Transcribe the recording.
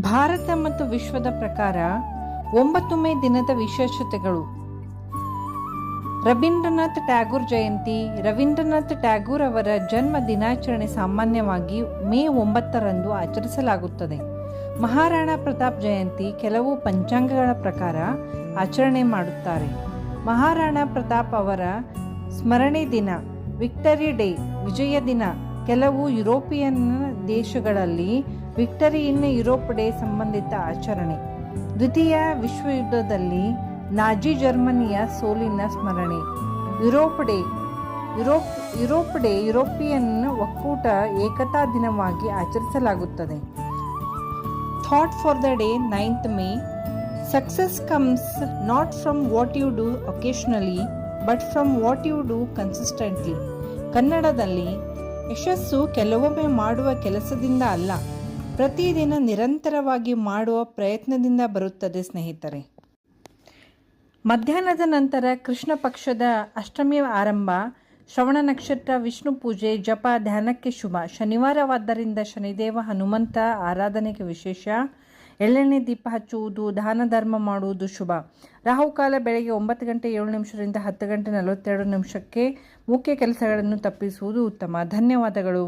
ಭಾರತ ಮತ್ತು ವಿಶ್ವದ ಪ್ರಕಾರ 9 ಮೇ ದಿನದ ವಿಶೇಷತೆಗಳು. ರವೀಂದ್ರನಾಥ್ ಟ್ಯಾಗೂರ್ ಜಯಂತಿ. ರವೀಂದ್ರನಾಥ್ ಟ್ಯಾಗೂರ್ ಅವರ ಜನ್ಮ ದಿನಾಚರಣೆ ಸಾಮಾನ್ಯವಾಗಿ ಮೇ 9ರಂದು ಆಚರಿಸಲಾಗುತ್ತದೆ. ಮಹಾರಾಣಾ ಪ್ರತಾಪ್ ಜಯಂತಿ ಕೆಲವು ಪಂಚಾಂಗಗಳ ಪ್ರಕಾರ ಆಚರಣೆ ಮಾಡುತ್ತಾರೆ. ಮಹಾರಾಣಾ ಪ್ರತಾಪ್ ಅವರ ಸ್ಮರಣೆ ದಿನ ವಿಕ್ಟರಿ ಡೇ, ವಿಜಯ ದಿನ. ಕೆಲವು ಯುರೋಪಿಯನ್ ದೇಶಗಳಲ್ಲಿ ವಿಕ್ಟರಿ ಇನ್ ಯುರೋಪ್ ಡೇ ಸಂಬಂಧಿತ ಆಚರಣೆ. ದ್ವಿತೀಯ ವಿಶ್ವಯುದ್ಧದಲ್ಲಿ ನಾಜಿ ಜರ್ಮನಿಯ ಸೋಲಿನ ಸ್ಮರಣೆ. ಯುರೋಪ್ ಡೇ ಯುರೋಪಿಯನ್ ಒಕ್ಕೂಟ ಏಕತಾ ದಿನವಾಗಿ ಆಚರಿಸಲಾಗುತ್ತದೆ. Thought for the day 9th May. Success comes not from what you do occasionally but from what you do consistently. ಕನ್ನಡದಲ್ಲಿ ಯಶಸ್ಸು ಕೆಲವೊಮ್ಮೆ ಮಾಡುವ ಕೆಲಸದಿಂದ ಅಲ್ಲ, ಪ್ರತಿದಿನ ನಿರಂತರವಾಗಿ ಮಾಡುವ ಪ್ರಯತ್ನದಿಂದ ಬರುತ್ತದೆ ಸ್ನೇಹಿತರೆ. ಮಧ್ಯಾಹ್ನದ ನಂತರ ಕೃಷ್ಣ ಪಕ್ಷದ ಅಷ್ಟಮಿ ಆರಂಭ. ಶ್ರವಣ ನಕ್ಷತ್ರ, ವಿಷ್ಣು ಪೂಜೆ, ಜಪ, ಧ್ಯಾನಕ್ಕೆ ಶುಭ. ಶನಿವಾರವಾದ್ದರಿಂದ ಶನಿದೇವ ಹನುಮಂತ ಆರಾಧನೆಗೆ ವಿಶೇಷ. ಎಳ್ಳೆಣ್ಣೆ ದೀಪ ಹಚ್ಚುವುದು, ದಾನ ಧರ್ಮ ಮಾಡುವುದು ಶುಭ. ರಾಹುಕಾಲ ಬೆಳಗ್ಗೆ 9:07 10:42 ಮುಖ್ಯ ಕೆಲಸಗಳನ್ನು ತಪ್ಪಿಸುವುದು ಉತ್ತಮ. ಧನ್ಯವಾದಗಳು.